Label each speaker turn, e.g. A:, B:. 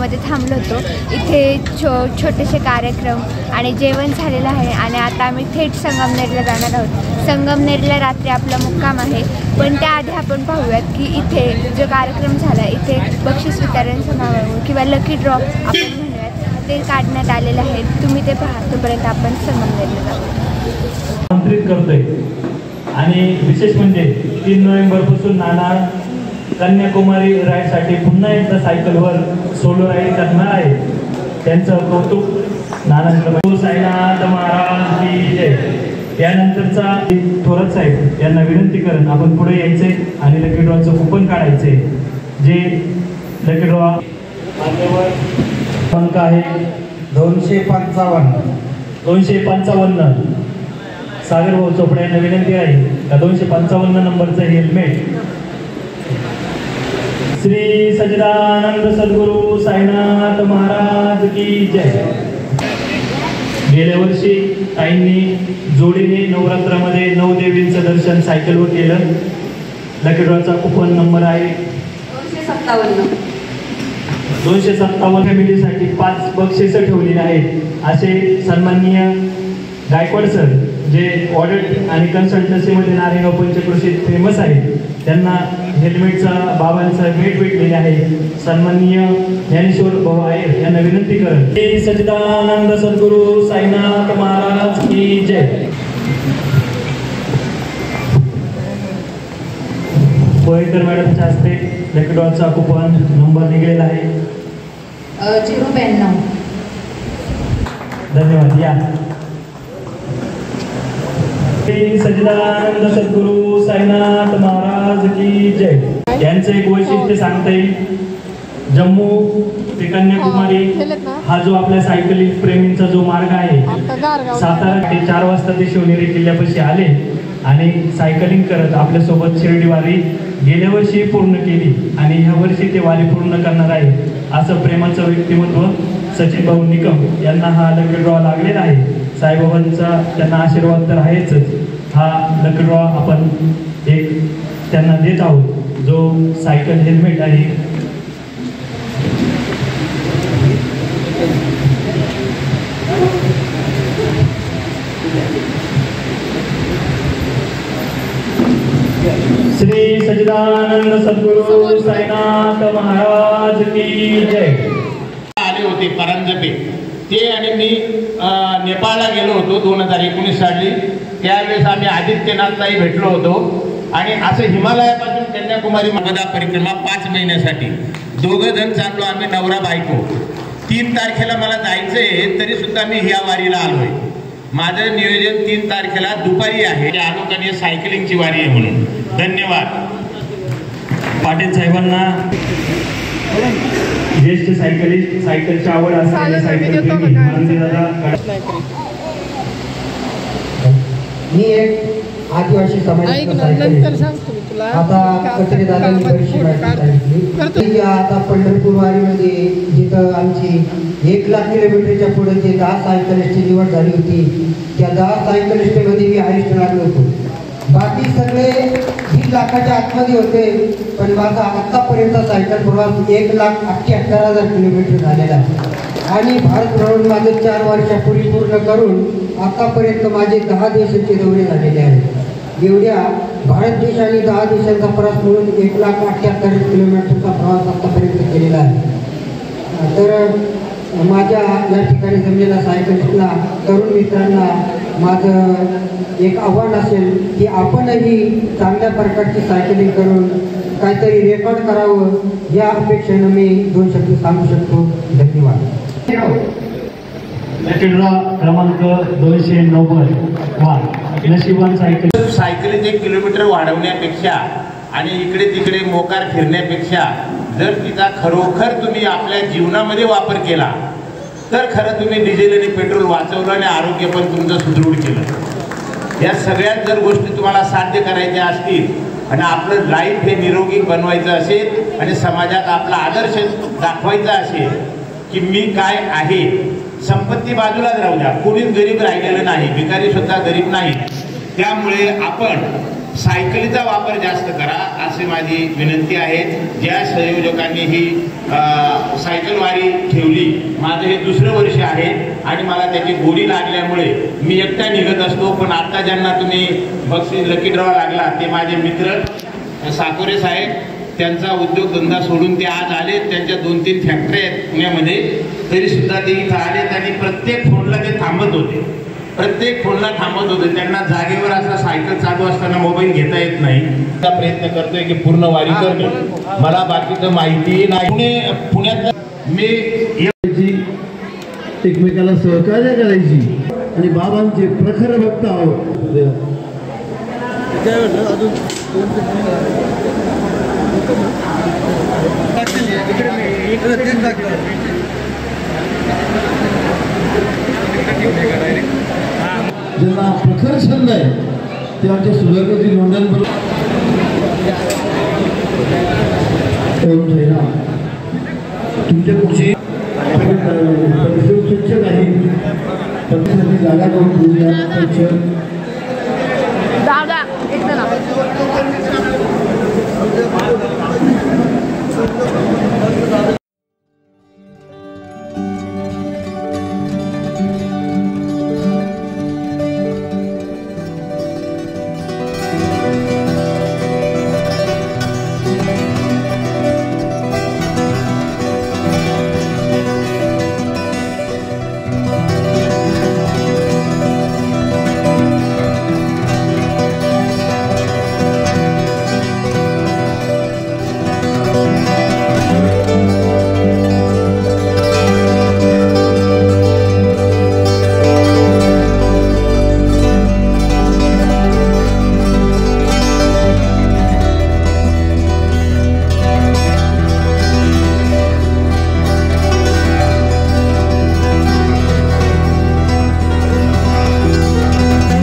A: गावामध्ये थांबलो होतो। इथे छोटेसे कार्यक्रम आणि जेवण झालेलं आहे आणि आता आम्ही थेट संगमनेरला जाणार आहोत। संगमनेरला रात्री आपला मुक्काम आहे, पण त्याआधी आपण पाहूयात की इथे जो कार्यक्रम झाला इथे बक्षीस वितरण समारोह किंवा लकी ड्रॉ आपण म्हणूयात ते काढण्यात आलेलं आहे। तुम्ही ते पहा, तोपर्यंत आपण संगमनेरला जाऊ।
B: आमंत्रित करतोय आणि विशेष म्हणजे 3 नोव्हेंबरपासून नाना कन्याकुमारी राईडसाठी पुन्हा एकदा सायकलवर सोलो राईड करणार आहे। त्यांचं कौतुक नाना साईनाथ महाराज की जय। त्यानंतरचा थोरात साहेब यांना विनंती करून आपण पुढे यायचे आणि लकी ड्रॉचं कुपन काढायचे। जे लकी ड्रॉ अंक आहे 255 सागर भाऊ चोपडे यांना विनंती आहे का 255 नंबरचं हेल्मेट श्री सच्चिदानंद सद्गुरू साईनाथ महाराज की जय। गेल्या वर्षी ताईंनी जोडीने नवरात्रामध्ये 9 देवींचं दर्शन सायकलवर केलं। लकी ड्रॉचा कुपन नंबर आहे 257 फॅमिलीसाठी 5 बक्षिसं ठेवलेली आहेत। असे सन्माननीय गायकवाड सर जे ऑडिट आणि कन्सल्टन्सीमध्ये नारेगाव पंचक्रोशीत फेमस आहेत, त्यांना हेल्मेटचा बाबांचा भेट भेटलेली आहे। सन्माननीय ज्ञानेश्वर भाऊ आयर यांना विनंती करत श्री सच्चिदानंद सद्गुरू साईनाथ महाराज की जय। पोळेकर मॅडमच्या हस्ते लकी ड्रॉचा कुपन नंबर निघालेला आहे
C: 092।
B: धन्यवाद। या श्री सच्चिदानंद सद्गुरू साईनाथ महाराज की जय। यांचं एक वैशिष्ट्य सांगता येईल, जम्मू ते कन्याकुमारी हा जो आपल्या सायकलिंग प्रेमींचा जो मार्ग आहे, सातारा ते 4 वाजता ते शिवनेरी किल्ल्यापाशी आले आणि सायकलिंग करत आपल्यासोबत शिर्डी वारी गेल्या वर्षी पूर्ण केली आणि ह्या वर्षी ते वारी पूर्ण करणार आहे। असं प्रेमाचं व्यक्तिमत्व सचिन भाऊ निकम यांना हा लकी ड्रॉ लागलेला आहे। साईबाबांचा त्यांना आशीर्वाद तर आहेच। हा लकी ड्रॉ आपण एक त्यांना देत आहोत जो सायकल हेल्मेट आहे। श्री सच्चिदानंद सद्गुरू साईनाथ महाराज की जय।
D: आले होते परांजपे ते आणि मी नेपाळला गेलो होतो 2019 साली। त्यावेळेस आम्ही आदित्यनाथलाही भेटलो होतो आणि असं हिमालयापासून कन्याकुमारी नर्मदा परिक्रमा 5 महिन्यासाठी 2 जण चाललो आम्ही, नवरा बायको। 3 तारखेला मला जायचंय तरी सुद्धा मी ह्या वारीला आलोय। माझं नियोजन 3 तारखेला दुपारी आहे। अनुकरणीय सायकलिंगची वारी आहे म्हणून धन्यवाद।
B: पाटील साहेबांना ज्येष्ठ सायकलिस्ट, सायकलची आवड असणारे सायकल प्रेमी
E: मी एक आदिवासी समाजाचा सायकलिस्ट। आता कचरेदारांनी बरीचशी माहिती सांगितली। आता पंढरपूर वारीमध्ये जिथं आमची 1 लाख किलोमीटरच्या पुढे जे 10 सायकलिस्टची निवड झाली होती, त्या 10 सायकलिस्टमध्ये मी हायस्ट लागलो होतो। बाकी सगळे 1.5 लाखाच्या आतमध्ये होते, पण माझा आत्तापर्यंत सायकल प्रवास 1,78,000 किलोमीटर झालेला आहे आणि भारत भ्रमण माझे 4 वर्षापूर्वी पूर्ण करून आतापर्यंत माझे 10 देशांचे दौरे झालेले आहेत। एवढ्या भारत देश आणि 10 देशांचा प्रवास मिळून 1,78,000 किलोमीटरचा प्रवास आतापर्यंत केलेला आहे। तर माझ्या या ठिकाणी जमलेल्या सायकलिस्टला, तरुण मित्रांना माझं एक आव्हान असेल की आपणही चांगल्या प्रकारची सायकलिंग करून काहीतरी रेकॉर्ड करावं, या अपेक्षेनं मी 2 शब्द सांगू शकतो। धन्यवाद।
B: लकी ड्रॉ क्रमांक 290 नशिबान
D: सायकलीचे किलोमीटर वाढवण्यापेक्षा आणि इकडे तिकडे मोकार फिरण्यापेक्षा जर तिचा खरोखर तुम्ही आपल्या जीवनामध्ये वापर केला तर खरं तुम्ही डिझेल आणि पेट्रोल वाचवलं आणि आरोग्य पण तुमचं सुदृढ केलं। या सगळ्यात जर गोष्टी तुम्हाला साध्य करायच्या असतील आणि आपलं लाईफ हे निरोगी बनवायचं असेल आणि समाजात आपला आदर्श दाखवायचा असेल की मी काय आहे, संपत्ती बाजूलाच राहू द्या, कोणीच गरीब राहिलेलं नाही, भिकारी सुद्धा गरीब नाही। त्यामुळे आपण सायकलीचा वापर जास्त करा अशी माझी विनंती आहे. ज्या संयोजकांनी ही सायकलवारी ठेवली, माझं हे दुसरं वर्ष आहे आणि मला त्याची गोडी लागल्यामुळे मी एकटा निघत असतो, पण आता ज्यांना तुम्ही बक्षीस लकी ड्रॉ लागला ते माझे मित्र साकोरे साहेब, त्यांचा उद्योगधंदा सोडून ते आज आले. त्यांच्या 2-3 फॅक्टरी आहेत पुण्यामध्ये, तरी सुद्धा ते इथं आलेत आणि प्रत्येक फोनला ते थांबत होते. त्यांना जागेवर असा सायकल चालू असताना मोबाईल घेता येत नाही. प्रयत्न करतोय की पूर्ण वारी करणे. मला बाकीचं माहिती नाही. पुण्यात मी
C: एकमेकाला सहकार्य करायची आणि बाबांचे प्रखर भक्त आहोत. ज्यांना प्रखर छंद आहे ते आमच्या सुधागती नोंदणीबरोबर तुमच्या पुढची परिसर स्वच्छ नाही, जागा करून